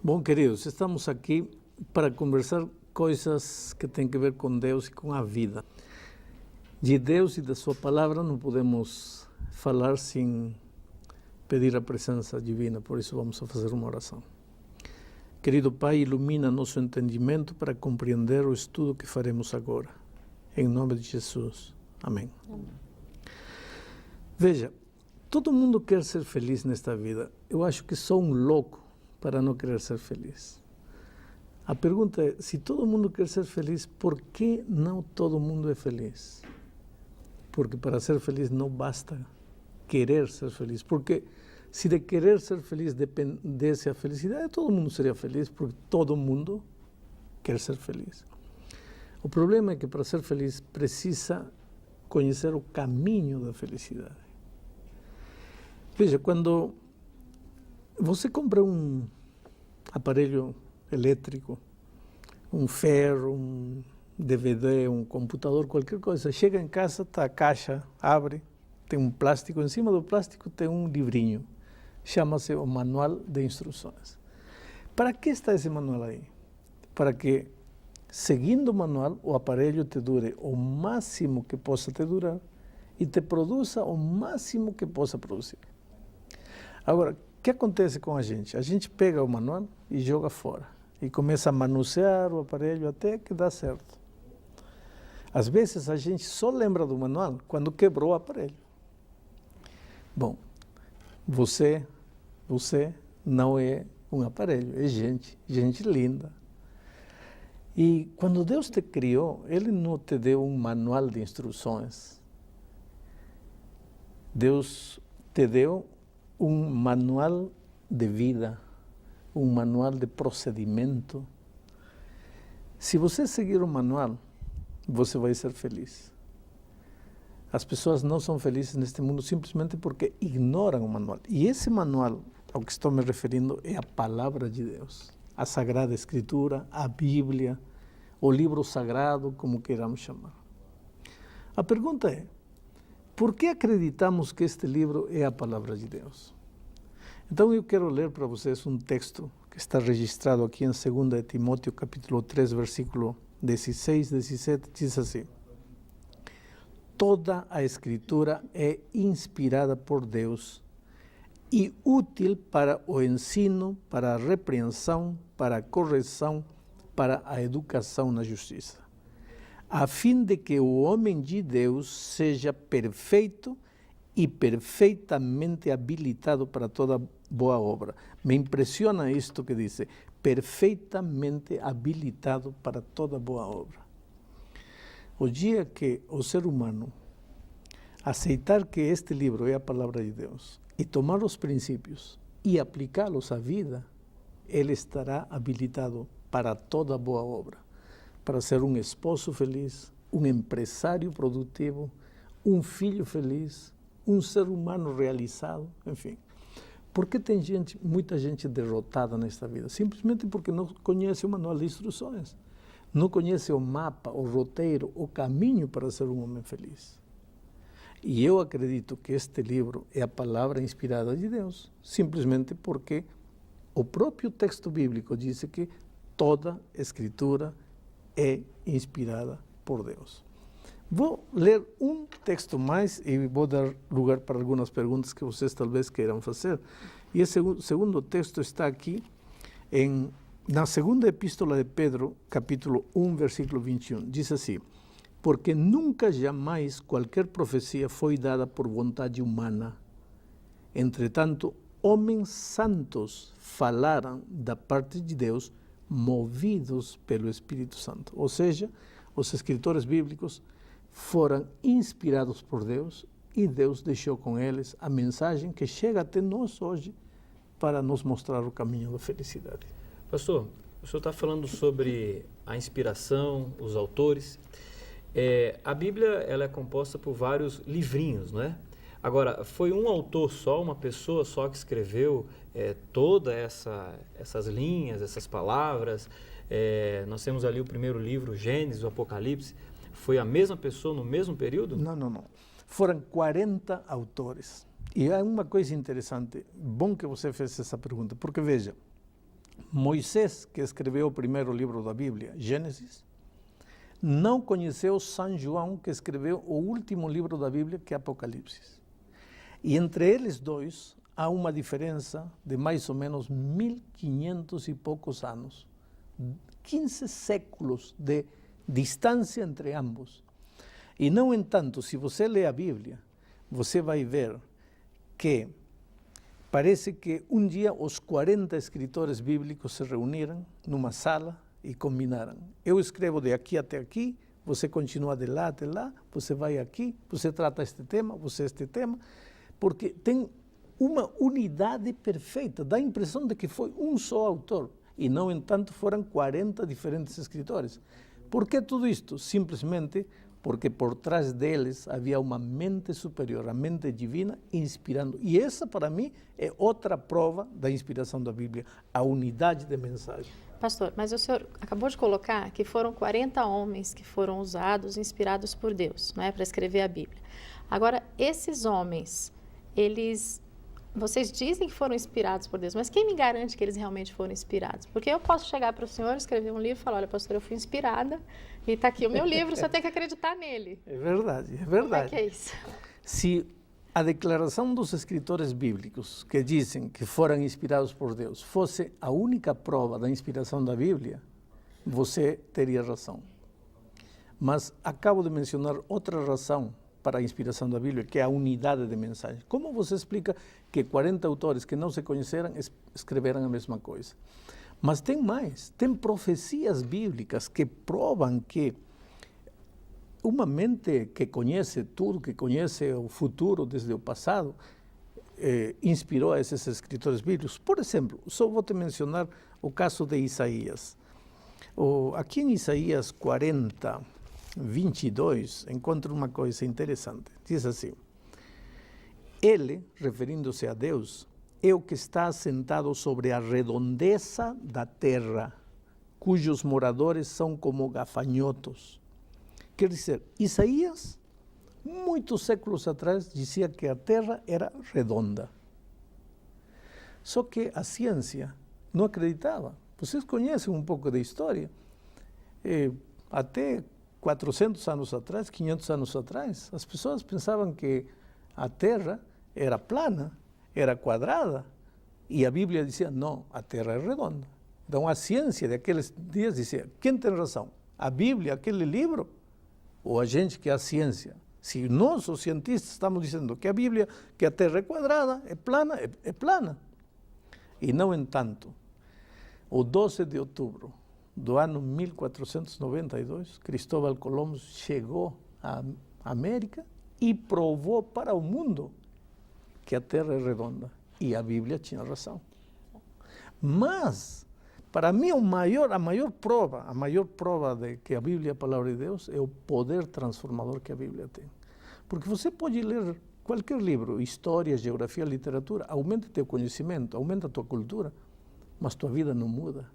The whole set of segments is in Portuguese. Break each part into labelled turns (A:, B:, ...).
A: Bom, queridos, estamos aqui para conversar coisas que têm a ver com Deus e com a vida. De Deus e da sua palavra não podemos falar sem pedir a presença divina, por isso vamos a fazer uma oração. Querido Pai, ilumina nosso entendimento para compreender o estudo que faremos agora. Em nome de Jesus. Amém. Amém. Veja, todo mundo quer ser feliz nesta vida. Eu acho que sou um louco para não querer ser feliz. A pergunta é, se todo mundo quer ser feliz, por que não todo mundo é feliz? Porque para ser feliz não basta querer ser feliz, porque se de querer ser feliz dependesse a felicidade, todo mundo seria feliz, porque todo mundo quer ser feliz. O problema é que para ser feliz precisa conhecer o caminho da felicidade. Veja, quando você compra um aparelho elétrico, um ferro, um DVD, um computador, qualquer coisa, chega em casa, está a caixa, abre, tem um plástico, em cima do plástico tem um livrinho, chama-se o Manual de Instruções. Para que está esse manual aí? Para que, seguindo o manual, o aparelho te dure o máximo que possa te durar e te produza o máximo que possa produzir. Agora, o que acontece com a gente? A gente pega o manual e joga fora. E começa a manusear o aparelho até que dá certo. Às vezes a gente só lembra do manual quando quebrou o aparelho. Bom, você não é um aparelho, é gente linda. E quando Deus te criou, Ele não te deu um manual de instruções. Deus te deu um manual de vida, um manual de procedimento. Se você seguir o manual, você vai ser feliz. As pessoas não são felizes neste mundo simplesmente porque ignoram o manual. E esse manual, ao que estou me referindo, é a palavra de Deus. A Sagrada Escritura, a Bíblia, o livro sagrado, como queiramos chamar. A pergunta é, por que acreditamos que este livro é a palavra de Deus? Então eu quero ler para vocês um texto que está registrado aqui em 2 Timóteo capítulo 3, versículo 16, 17, diz assim: toda a Escritura é inspirada por Deus e útil para o ensino, para a repreensão, para a correção, para a educação na justiça, a fim de que o homem de Deus seja perfeito e perfeitamente habilitado para toda boa obra. Me impressiona isto que diz, perfeitamente habilitado para toda boa obra. O dia que o ser humano aceitar que este livro é a palavra de Deus e tomar os princípios e aplicá-los à vida, ele estará habilitado para toda boa obra, para ser um esposo feliz, um empresário produtivo, um filho feliz, um ser humano realizado, enfim. Por que tem muita gente derrotada nesta vida? Simplesmente porque não conhece o manual de instruções, não conhece o mapa, o roteiro, o caminho para ser um homem feliz. E eu acredito que este livro é a palavra inspirada de Deus, simplesmente porque o próprio texto bíblico diz que toda Escritura é inspirada por Deus. Vou ler um texto mais e vou dar lugar para algumas perguntas que vocês talvez queiram fazer. E esse segundo texto está aqui na segunda epístola de Pedro, capítulo 1, versículo 21. Diz assim: porque nunca jamais qualquer profecia foi dada por vontade humana. Entretanto, homens santos falaram da parte de Deus, movidos pelo Espírito Santo. Ou seja, os escritores bíblicos foram inspirados por Deus e Deus deixou com eles a mensagem que chega até nós hoje para nos mostrar o caminho da felicidade.
B: Pastor, o senhor está falando sobre a inspiração, os autores. A Bíblia ela é composta por vários livrinhos, não é? Agora, foi um autor só, uma pessoa só que escreveu todas essas linhas, essas palavras? Nós temos ali o primeiro livro, Gênesis, o Apocalipse. Foi a mesma pessoa no mesmo período?
A: Não. Foram 40 autores. E há uma coisa interessante, bom que você fez essa pergunta, porque veja, Moisés, que escreveu o primeiro livro da Bíblia, Gênesis, não conheceu São João, que escreveu o último livro da Bíblia, que é Apocalipse. E entre eles dois há uma diferença de mais ou menos 1500 e poucos anos. 15 séculos de distância entre ambos. E, no entanto, se você lê a Bíblia, você vai ver que parece que um dia os 40 escritores bíblicos se reuniram numa sala e combinaram. Eu escrevo de aqui até aqui, você continua de lá até lá, você vai aqui, você trata este tema, você este tema, porque tem uma unidade perfeita, dá a impressão de que foi um só autor, e, no entanto, foram 40 diferentes escritores. Por que tudo isto? Simplesmente porque por trás deles havia uma mente superior, a mente divina, inspirando. E essa, para mim, é outra prova da inspiração da Bíblia, a unidade de mensagem.
C: Pastor, mas o senhor acabou de colocar que foram 40 homens que foram usados, inspirados por Deus, não é, para escrever a Bíblia. Agora, esses homens, vocês dizem que foram inspirados por Deus, mas quem me garante que eles realmente foram inspirados? Porque eu posso chegar para o senhor, escrever um livro e falar, olha, pastor, eu fui inspirada e está aqui o meu livro, você tem que acreditar nele.
A: É verdade, é verdade.
C: Como é que é isso?
A: Se a declaração dos escritores bíblicos que dizem que foram inspirados por Deus fosse a única prova da inspiração da Bíblia, você teria razão. Mas acabo de mencionar outra razão para a inspiração da Bíblia, que é a unidade de mensagem. Como você explica que 40 autores que não se conheceram escreveram a mesma coisa? Mas tem mais, tem profecias bíblicas que provam que uma mente que conhece tudo, que conhece o futuro desde o passado, inspirou a esses escritores bíblicos. Por exemplo, só vou te mencionar o caso de Isaías. Aqui em Isaías 40, 22, encontro uma coisa interessante. Diz assim: Ele, referindo-se a Deus, é o que está assentado sobre a redondeza da terra, cujos moradores são como gafanhotos. Quer dizer, Isaías, muitos séculos atrás, dizia que a terra era redonda. Só que a ciência não acreditava. Vocês conhecem um pouco da história. Até 400 anos atrás, 500 anos atrás, as pessoas pensavam que a terra era plana, era quadrada, e a Bíblia dizia, não, a terra é redonda. Então a ciência daqueles dias dizia, quem tem razão? A Bíblia, aquele livro, ou a gente que é a ciência? Se nós, os cientistas, estamos dizendo que a Bíblia, que a terra é quadrada, é plana, é plana. E, no entanto, o 12 de outubro do ano 1492, Cristóbal Colombo chegou à América e provou para o mundo que a Terra é redonda. E a Bíblia tinha razão. Mas, para mim, a maior prova de que a Bíblia é a palavra de Deus é o poder transformador que a Bíblia tem. Porque você pode ler qualquer livro, história, geografia, literatura, aumenta teu conhecimento, aumenta tua cultura, mas tua vida não muda.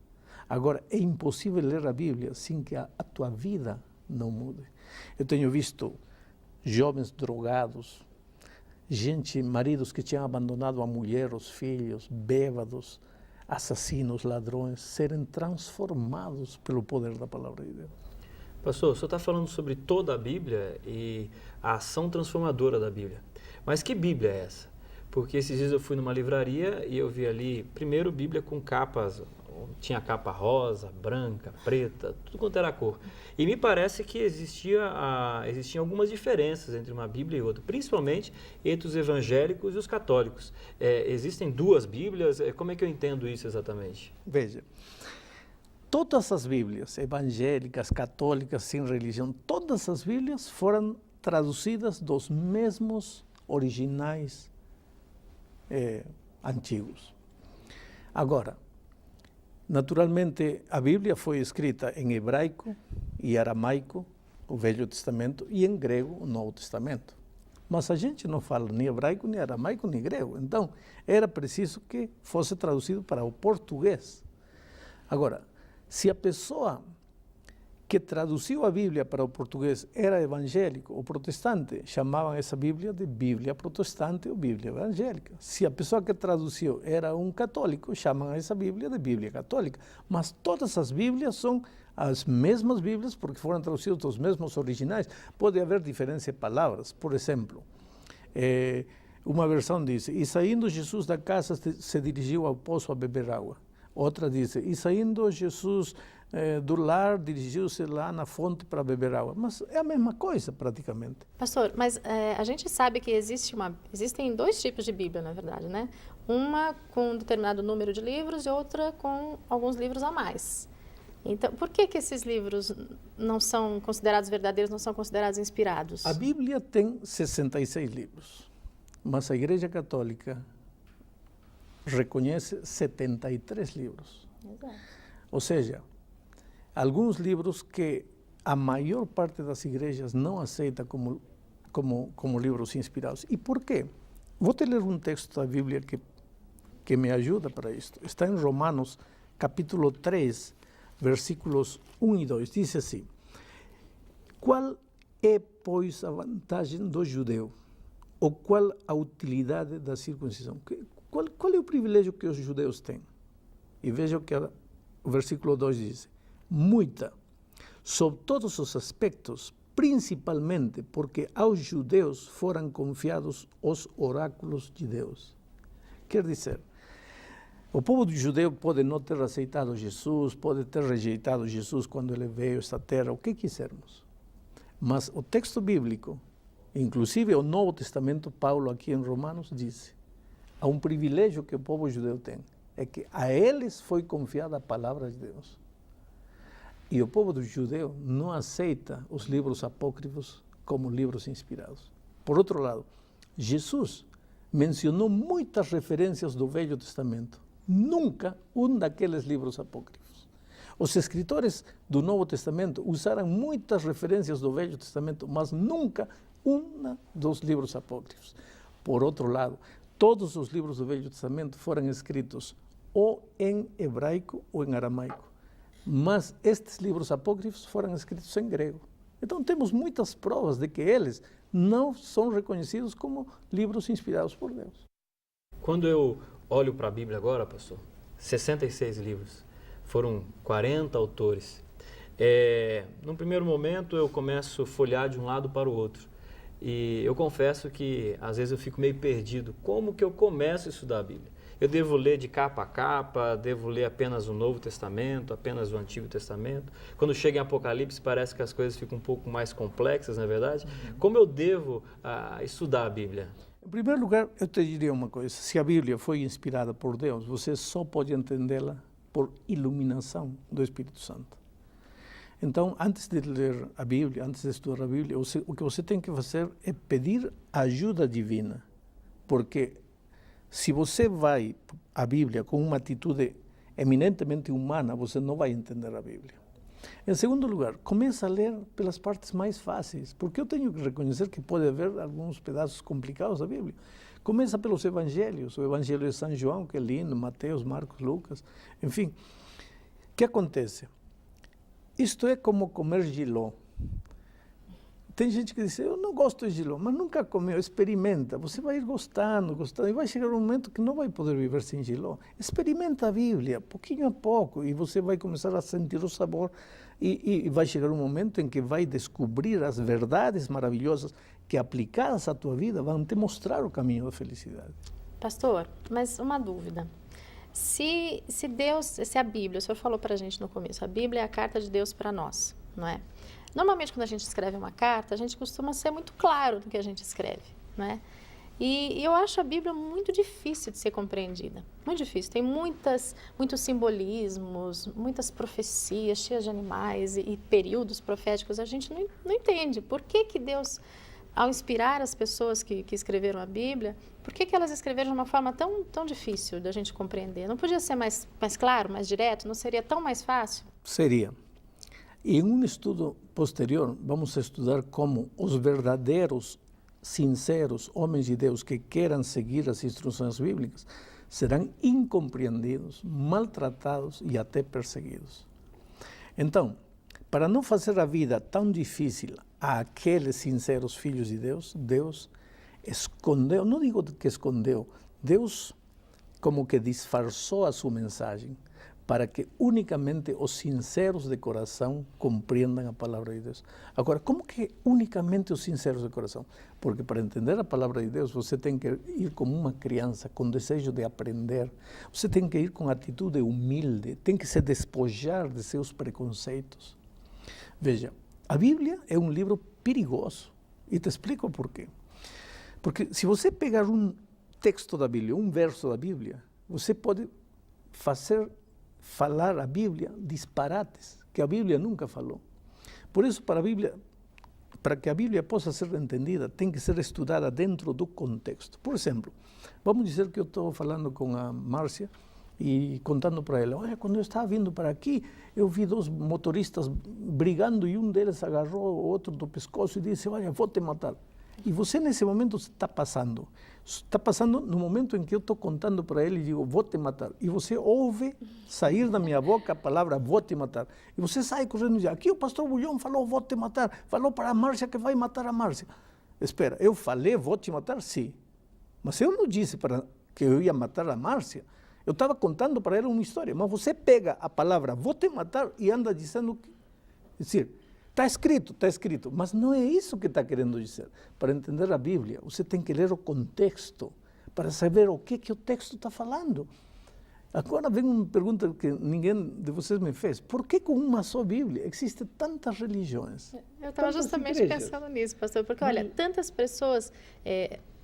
A: Agora, é impossível ler a Bíblia sem que a tua vida não mude. Eu tenho visto jovens drogados, maridos que tinham abandonado a mulher, os filhos, bêbados, assassinos, ladrões, serem transformados pelo poder da palavra de Deus.
B: Pastor, o senhor está falando sobre toda a Bíblia e a ação transformadora da Bíblia. Mas que Bíblia é essa? Porque esses dias eu fui numa livraria e eu vi ali, primeiro, Bíblia com capas, tinha capa rosa, branca, preta, tudo quanto era cor. E me parece que existiam algumas diferenças entre uma Bíblia e outra, principalmente entre os evangélicos e os católicos. Existem duas Bíblias? Como é que eu entendo isso exatamente?
A: Veja, todas as Bíblias, evangélicas, católicas, sem religião, todas as Bíblias foram traduzidas dos mesmos originais antigos. Agora, naturalmente, a Bíblia foi escrita em hebraico e aramaico, o Velho Testamento, e em grego, o Novo Testamento. Mas a gente não fala nem hebraico, nem aramaico, nem grego. Então, era preciso que fosse traduzido para o português. Agora, se a pessoa que traduziu a Bíblia para o português era evangélico ou protestante, chamavam essa Bíblia de Bíblia protestante ou Bíblia evangélica. Se a pessoa que traduziu era um católico, chamam essa Bíblia de Bíblia católica. Mas todas as Bíblias são as mesmas Bíblias porque foram traduzidas dos mesmos originais. Pode haver diferença de palavras. Por exemplo, uma versão diz: e saindo Jesus da casa se dirigiu ao poço a beber água. Outra diz: e saindo Jesus do lar, dirigiu-se lá na fonte para beber água. Mas é a mesma coisa, praticamente.
C: Pastor, mas a gente sabe que existem dois tipos de Bíblia, na verdade, né? Uma com um determinado número de livros e outra com alguns livros a mais. Então, por que esses livros não são considerados verdadeiros, não são considerados inspirados?
A: A Bíblia tem 66 livros, mas a Igreja Católica reconhece 73 livros.
C: Exato.
A: Ou seja, alguns livros que a maior parte das igrejas não aceita como livros inspirados. E por quê? Vou te ler um texto da Bíblia que me ajuda para isto. Está em Romanos, capítulo 3, versículos 1 e 2. Diz assim: qual é, pois, a vantagem do judeu? Ou qual a utilidade da circuncisão? Qual é o privilégio que os judeus têm? E veja o que o versículo 2 diz: muita, sob todos os aspectos, principalmente porque aos judeus foram confiados os oráculos de Deus. Quer dizer, o povo judeu pode não ter aceitado Jesus, pode ter rejeitado Jesus quando ele veio a esta terra, o que quisermos. Mas o texto bíblico, inclusive o Novo Testamento, Paulo aqui em Romanos diz: há um privilégio que o povo judeu tem, é que a eles foi confiada a palavra de Deus. E o povo judeu não aceita os livros apócrifos como livros inspirados. Por outro lado, Jesus mencionou muitas referências do Velho Testamento, nunca um daqueles livros apócrifos. Os escritores do Novo Testamento usaram muitas referências do Velho Testamento, mas nunca um dos livros apócrifos. Por outro lado, todos os livros do Velho Testamento foram escritos ou em hebraico ou em aramaico. Mas estes livros apócrifos foram escritos em grego. Então temos muitas provas de que eles não são reconhecidos como livros inspirados por Deus.
B: Quando eu olho para a Bíblia agora, pastor, 66 livros, foram 40 autores. Num primeiro momento eu começo a folhear de um lado para o outro. E eu confesso que às vezes eu fico meio perdido. Como que eu começo a estudar a Bíblia? Eu devo ler de capa a capa, devo ler apenas o Novo Testamento, apenas o Antigo Testamento. Quando chega em Apocalipse parece que as coisas ficam um pouco mais complexas, não é verdade? Como eu devo estudar a Bíblia?
A: Em primeiro lugar, eu te diria uma coisa: se a Bíblia foi inspirada por Deus, você só pode entendê-la por iluminação do Espírito Santo. Então, antes de ler a Bíblia, antes de estudar a Bíblia, o que você tem que fazer é pedir ajuda divina, porque se você vai à Bíblia com uma atitude eminentemente humana, você não vai entender a Bíblia. Em segundo lugar, começa a ler pelas partes mais fáceis, porque eu tenho que reconhecer que pode haver alguns pedaços complicados da Bíblia. Começa pelos evangelhos, o Evangelho de São João, que é lindo, Mateus, Marcos, Lucas, enfim. O que acontece? Isto é como comer jiló. Tem gente que diz: eu não gosto de jiló, mas nunca comeu, experimenta. Você vai ir gostando, e vai chegar um momento que não vai poder viver sem jiló. Experimenta a Bíblia, pouquinho a pouco, e você vai começar a sentir o sabor, e vai chegar um momento em que vai descobrir as verdades maravilhosas que, aplicadas à tua vida, vão te mostrar o caminho da felicidade.
C: Pastor, mas uma dúvida. Se a Bíblia, o senhor falou para a gente no começo, a Bíblia é a carta de Deus para nós, não é? Normalmente, quando a gente escreve uma carta, a gente costuma ser muito claro no que a gente escreve, né? E eu acho a Bíblia muito difícil de ser compreendida, muito difícil. Tem muitos simbolismos, muitas profecias cheias de animais e períodos proféticos. A gente não entende por que Deus, ao inspirar as pessoas que escreveram a Bíblia, por que elas escreveram de uma forma tão difícil da gente compreender? Não podia ser mais claro, mais direto? Não seria tão mais fácil?
A: Seria. Em um estudo posterior, vamos estudar como os verdadeiros, sinceros homens de Deus que queiram seguir as instruções bíblicas serão incompreendidos, maltratados e até perseguidos. Então, para não fazer a vida tão difícil àqueles sinceros filhos de Deus, Deus escondeu, não digo que escondeu, Deus como que disfarçou a sua mensagem para que unicamente os sinceros de coração compreendam a palavra de Deus. Agora, como que unicamente os sinceros de coração? Porque para entender a palavra de Deus, você tem que ir como uma criança, com desejo de aprender. Você tem que ir com atitude humilde, tem que se despojar de seus preconceitos. Veja, a Bíblia é um livro perigoso, e te explico por quê. Porque se você pegar um texto da Bíblia, um verso da Bíblia, você pode falar a Bíblia disparates que a Bíblia nunca falou. Por isso, para que a Bíblia possa ser entendida, tem que ser estudada dentro do contexto. Por exemplo, vamos dizer que eu estou falando com a Márcia e contando para ela, olha, quando eu estava vindo para aqui, eu vi 2 motoristas brigando e um deles agarrou o outro do pescoço e disse, olha, vou te matar. E você nesse momento está passando no momento em que eu estou contando para ele e digo, vou te matar. E você ouve sair da minha boca a palavra, vou te matar. E você sai correndo e diz, aqui o pastor Bulhão falou, vou te matar. Falou para a Márcia que vai matar a Márcia. Espera, eu falei, vou te matar? Sim. Mas eu não disse que eu ia matar a Márcia. Eu estava contando para ela uma história. Mas você pega a palavra, vou te matar, e anda dizendo que... É decir, está escrito, mas não é isso que está querendo dizer. Para entender a Bíblia, você tem que ler o contexto, para saber o que o texto está falando. Agora vem uma pergunta que ninguém de vocês me fez. Por que com uma só Bíblia existem tantas religiões?
C: Eu estava justamente pensando nisso, pastor, porque olha, tantas pessoas,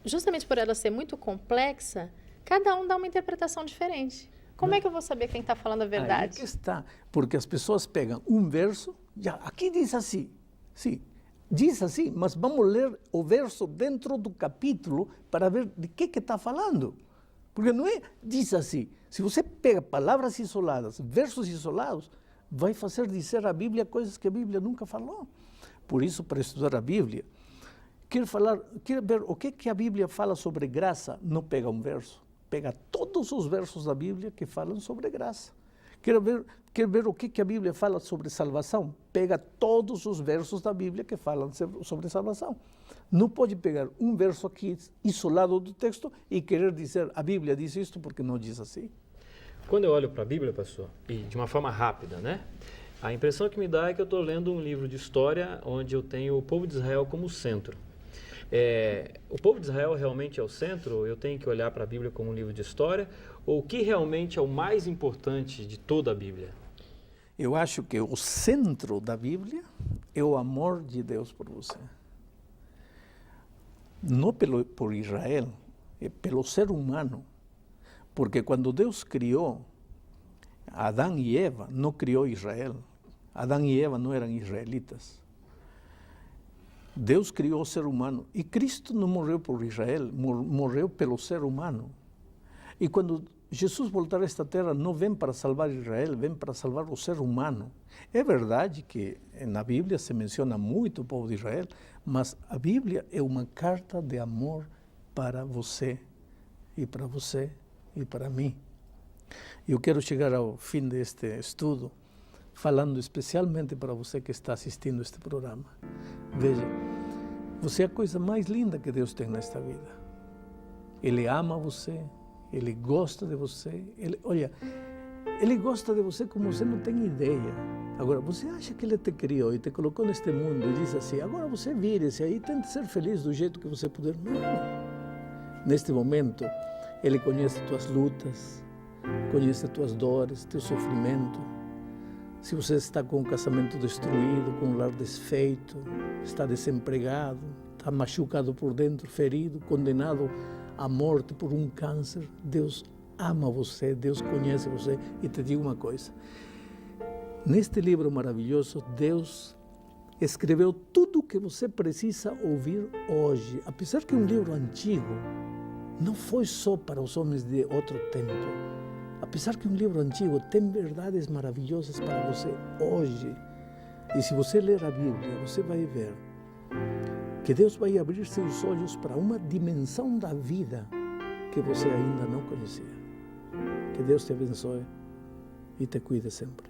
C: justamente por ela ser muito complexa, cada um dá uma interpretação diferente. Como é que eu vou saber quem está falando a verdade?
A: Aí que está, porque as pessoas pegam um verso, já, aqui diz assim, sim, diz assim, mas vamos ler o verso dentro do capítulo para ver de que está falando. Porque não é, diz assim, se você pega palavras isoladas, versos isolados, vai fazer dizer a Bíblia coisas que a Bíblia nunca falou. Por isso, para estudar a Bíblia, quer ver o que a Bíblia fala sobre graça, não pega um verso. Pega todos os versos da Bíblia que falam sobre graça. Quer ver o que a Bíblia fala sobre salvação? Pega todos os versos da Bíblia que falam sobre salvação. Não pode pegar um verso aqui isolado do texto e querer dizer a Bíblia diz isto porque não diz assim.
B: Quando eu olho para a Bíblia, pastor, e de uma forma rápida, né? A impressão que me dá é que eu estou lendo um livro de história onde eu tenho o povo de Israel como centro. O povo de Israel realmente é o centro? Eu tenho que olhar para a Bíblia como um livro de história? Ou o que realmente é o mais importante de toda a Bíblia?
A: Eu acho que o centro da Bíblia é o amor de Deus por você. Não por Israel, é pelo ser humano. Porque quando Deus criou Adão e Eva, não criou Israel. Adão e Eva não eram israelitas. Deus criou o ser humano e Cristo não morreu por Israel, morreu pelo ser humano. E quando Jesus voltar a esta terra, não vem para salvar Israel, vem para salvar o ser humano. É verdade que na Bíblia se menciona muito o povo de Israel, mas a Bíblia é uma carta de amor para você e para mim. Eu quero chegar ao fim deste estudo falando especialmente para você que está assistindo este programa. Veja, você é a coisa mais linda que Deus tem nesta vida. Ele ama você, Ele gosta de você. Ele gosta de você como você não tem ideia. Agora, você acha que Ele te criou e te colocou neste mundo e diz assim, agora você vire-se aí e tente ser feliz do jeito que você puder. Não. Neste momento, Ele conhece tuas lutas, conhece tuas dores, teu sofrimento. Se você está com o casamento destruído, com o lar desfeito, está desempregado, está machucado por dentro, ferido, condenado à morte por um câncer, Deus ama você, Deus conhece você. E te digo uma coisa, neste livro maravilhoso, Deus escreveu tudo o que você precisa ouvir hoje. Apesar que é um livro antigo, não foi só para os homens de outro tempo. Apesar que um livro antigo tem verdades maravilhosas para você hoje. E se você ler a Bíblia, você vai ver que Deus vai abrir seus olhos para uma dimensão da vida que você ainda não conhecia. Que Deus te abençoe e te cuide sempre.